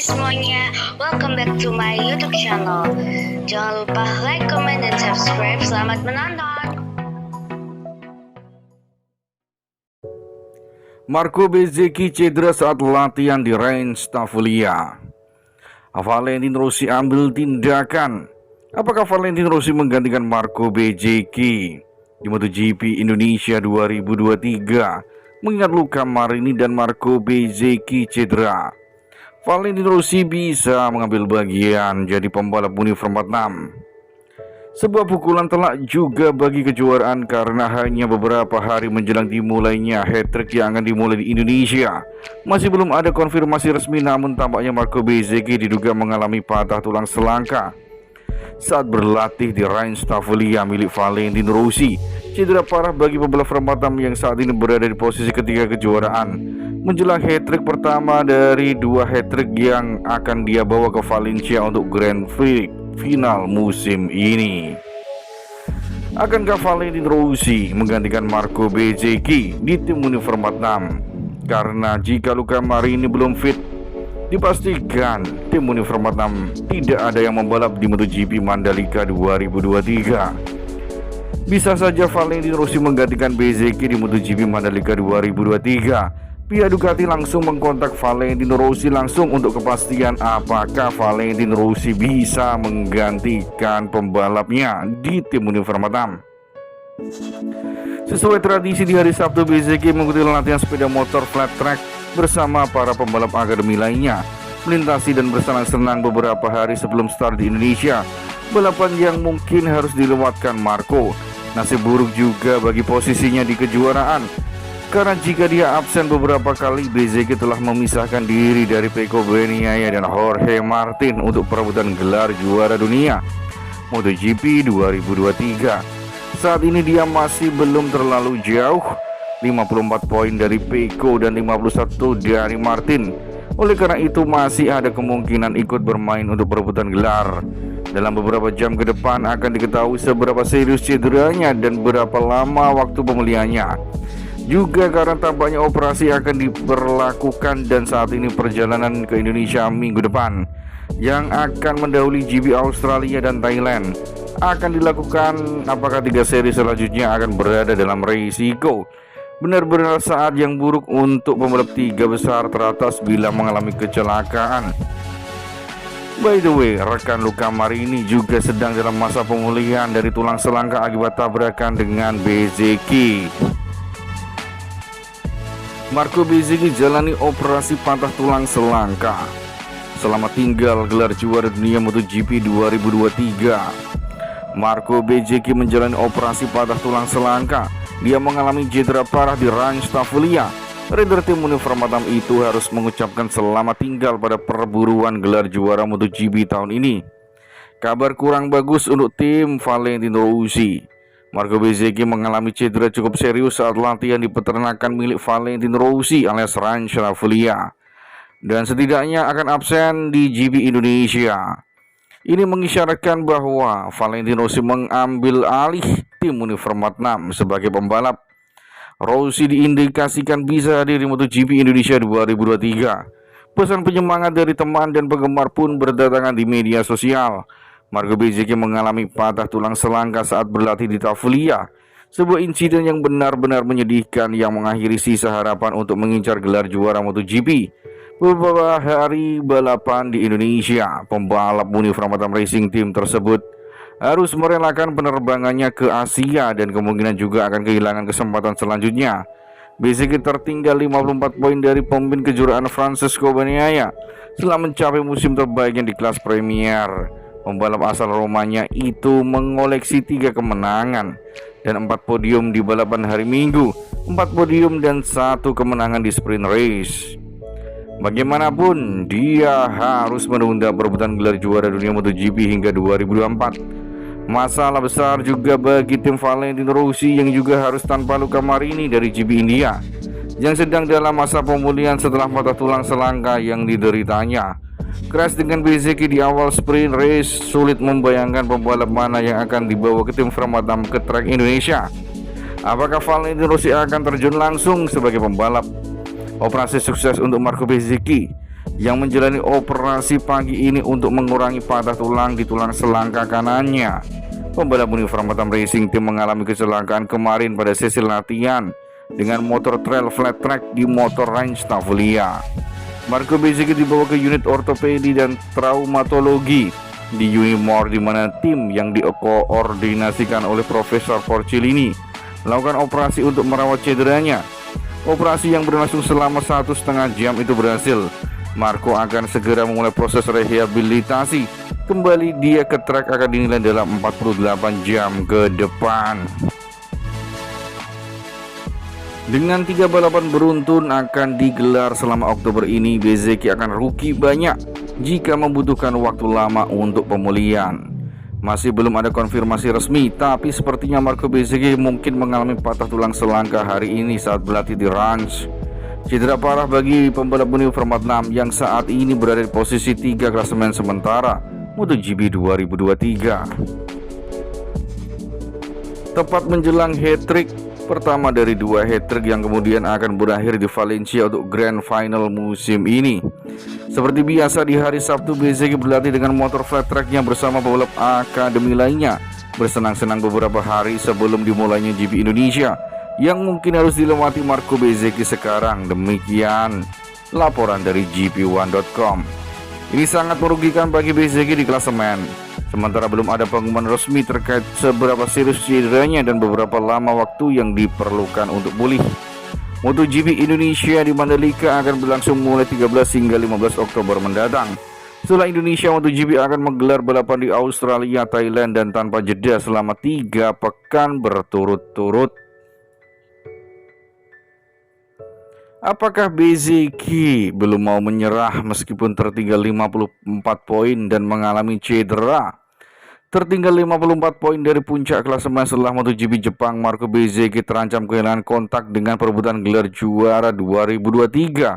semuanya, welcome back to my YouTube channel. Jangan lupa like, comment, dan subscribe. Selamat menonton. Marco Bezzecchi cedera saat latihan di Reims Tavoliya. Valentino Rossi ambil tindakan. Apakah Valentino Rossi menggantikan Marco Bezzecchi di MotoGP Indonesia 2023? Mengingat Luca Marini dan Marco Bezzecchi cedera, Valentino Rossi bisa mengambil bagian jadi pembalap uniform 46. Sebuah pukulan telak juga bagi kejuaraan karena hanya beberapa hari menjelang dimulainya hat-trick yang akan dimulai di Indonesia. Masih belum ada konfirmasi resmi, namun tampaknya Marco Bezzecchi diduga mengalami patah tulang selangka saat berlatih di Reims Tavoliya milik Valentino Rossi. Cedera parah bagi pembalap Rematam yang saat ini berada di posisi ketiga kejuaraan menjelang hat-trick pertama dari dua hat-trick yang akan dia bawa ke Valencia untuk Grand Prix final musim ini. Akankah Valentino Rossi menggantikan Marco Bezzecchi di tim uniform 46? Karena jika Luca Marini belum fit, dipastikan tim uniform 46 tidak ada yang membalap di MotoGP Mandalika 2023. Bisa saja Valentino Rossi menggantikan Bezzecchi di MotoGP Mandalika 2023. Pihak Ducati langsung mengkontak Valentino Rossi langsung untuk kepastian apakah Valentino Rossi bisa menggantikan pembalapnya di tim uniform 46. Sesuai tradisi di hari Sabtu, Bezzecchi mengikuti latihan sepeda motor flat track bersama para pembalap akademi lainnya, melintasi dan bersenang-senang beberapa hari sebelum start di Indonesia, balapan yang mungkin harus dilewatkan Marco. Nasib buruk juga bagi posisinya di kejuaraan, karena jika dia absen beberapa kali, Bezzecchi telah memisahkan diri dari Pecco Bagnaia dan Jorge Martin untuk perebutan gelar juara dunia MotoGP 2023. Saat ini dia masih belum terlalu jauh, 54 poin dari Pecco dan 51 dari Martin. Oleh karena itu masih ada kemungkinan ikut bermain untuk perebutan gelar. Dalam beberapa jam ke depan akan diketahui seberapa serius cederanya dan berapa lama waktu pemulihannya. Juga karena tampaknya operasi akan diberlakukan dan saat ini perjalanan ke Indonesia minggu depan yang akan mendahului GB Australia dan Thailand akan dilakukan. Apakah 3 seri selanjutnya akan berada dalam risiko? Benar-benar saat yang buruk untuk pembalap 3 besar teratas bila mengalami kecelakaan. By the way, rekan Luca Marini juga sedang dalam masa pemulihan dari tulang selangka akibat tabrakan dengan Bezzecchi. Marco Bezzecchi jalani operasi patah tulang selangka selama tinggal gelar juara dunia MotoGP 2023. Marco Bezzecchi menjalani operasi patah tulang selangka. Dia mengalami cedera parah di Reims Tavoliya. Rider tim uniform 46 itu harus mengucapkan selamat tinggal pada perburuan gelar juara MotoGP tahun ini. Kabar kurang bagus untuk tim Valentino Rossi. Marco Bezzecchi mengalami cedera cukup serius saat latihan di peternakan milik Valentino Rossi alias Reims Tavoliya, dan setidaknya akan absen di GB Indonesia. Ini mengisyaratkan bahwa Valentino Rossi mengambil alih tim uniform 46 sebagai pembalap. Rossi diindikasikan bisa hadir di MotoGP Indonesia 2023. Pesan penyemangat dari teman dan penggemar pun berdatangan di media sosial. Marco Bezzecchi mengalami patah tulang selangka saat berlatih di Tavoliya, sebuah insiden yang benar-benar menyedihkan yang mengakhiri sisa harapan untuk mengincar gelar juara MotoGP. Beberapa hari balapan di Indonesia, pembalap uniform 46 Racing Team tersebut harus merelakan penerbangannya ke Asia dan kemungkinan juga akan kehilangan kesempatan selanjutnya. Bezzecchi tertinggal 54 poin dari pemimpin kejuaraan Francesco Bagnaia setelah mencapai musim terbaiknya di kelas Premier. Pembalap asal Romanya itu mengoleksi 3 kemenangan dan 4 podium di balapan hari Minggu, 4 podium dan 1 kemenangan di sprint race. Bagaimanapun, dia harus menunda perebutan gelar juara dunia MotoGP hingga 2024. Masalah besar juga bagi tim Valentino Rossi yang juga harus tanpa Luca Marini dari GB India yang sedang dalam masa pemulihan setelah patah tulang selangka yang dideritanya. Crash dengan Bezzecchi di awal sprint race, sulit membayangkan pembalap mana yang akan dibawa ke tim Rematam ke track Indonesia. Apakah Valentino Rossi akan terjun langsung sebagai pembalap? Operasi sukses untuk Marco Bezzecchi. yang menjalani operasi pagi ini untuk mengurangi patah tulang di tulang selangka kanannya. Pembalap Universal Batam Racing Team mengalami kecelakaan kemarin pada sesi latihan dengan motor trail flat track di Motor Range Tavolia. Marco Bezzecchi dibawa ke unit ortopedi dan traumatologi di Unimore, di mana tim yang dikoordinasikan oleh Profesor Porcellini melakukan operasi untuk merawat cederanya. Operasi yang berlangsung selama 1,5 jam itu berhasil. Marco akan segera memulai proses rehabilitasi. Kembali dia ke trek akan dinilai dalam 48 jam ke depan. Dengan 3 balapan beruntun akan digelar selama Oktober ini, Bezzecchi akan rugi banyak jika membutuhkan waktu lama untuk pemulihan. Masih belum ada konfirmasi resmi, tapi sepertinya Marco Bezzecchi mungkin mengalami patah tulang selangka hari ini saat berlatih di ranch. Cedera parah bagi pembalap Universal 6 yang saat ini berada di posisi 3 klasemen sementara MotoGP 2023. Tepat menjelang hat-trick pertama dari 2 hat-trick yang kemudian akan berakhir di Valencia untuk Grand Final musim ini. Seperti biasa di hari Sabtu, Bezzecchi berlatih dengan motor flat tracknya bersama pembalap akademi lainnya, bersenang-senang beberapa hari sebelum dimulainya GP Indonesia yang mungkin harus dilewati Marco Bezzecchi sekarang. Demikian laporan dari GP1.com. Ini sangat merugikan bagi Bezzecchi di klasemen, sementara belum ada pengumuman resmi terkait seberapa serius cederanya dan beberapa lama waktu yang diperlukan untuk pulih. MotoGP Indonesia di Mandalika akan berlangsung mulai 13 hingga 15 Oktober mendatang. Setelah Indonesia, MotoGP akan menggelar balapan di Australia, Thailand, dan tanpa jeda selama 3 pekan berturut-turut. Apakah Bezzecchi belum mau menyerah meskipun tertinggal 54 poin dan mengalami cedera? Tertinggal 54 poin dari puncak klasemen setelah MotoGP Jepang, Marco Bezzecchi terancam kehilangan kontak dengan perebutan gelar juara 2023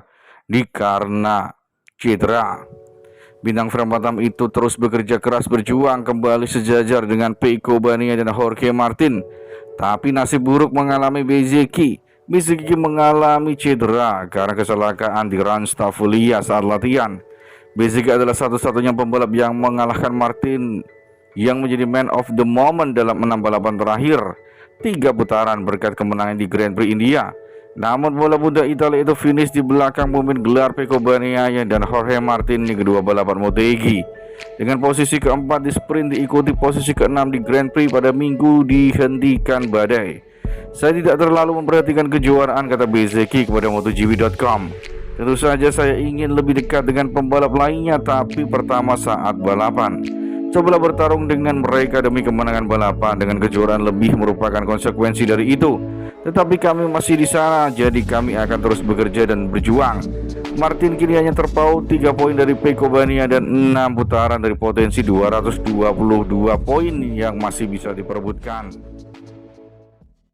karena cedera. Bintang Batam itu terus bekerja keras berjuang kembali sejajar dengan Pecco Bagnaia dan Jorge Martin, tapi nasib buruk mengalami Bezzecchi. Bezzecchi mengalami cedera karena kecelakaan di Ranch Tavolia saat latihan. Bezzecchi adalah satu-satunya pembalap yang mengalahkan Martin yang menjadi man of the moment dalam 6 balapan terakhir 3 putaran berkat kemenangan di Grand Prix India. Namun bola muda Italia itu finish di belakang pemimpin gelar Pecco Bagnaia dan Jorge Martin di kedua balapan MotoGP. Dengan posisi keempat di sprint diikuti posisi keenam di Grand Prix pada minggu dihentikan badai. Saya tidak terlalu memperhatikan kejuaraan, kata Bezzecchi kepada MotoGP.com. Tentu saja saya ingin lebih dekat dengan pembalap lainnya, tapi pertama saat balapan cobalah bertarung dengan mereka demi kemenangan balapan. Dengan kejuaraan lebih merupakan konsekuensi dari itu. Tetapi kami masih di sana, jadi kami akan terus bekerja dan berjuang. Martin kini hanya terpaut 3 poin dari Pecco Bagnaia dan 6 putaran dari potensi 222 poin yang masih bisa diperebutkan.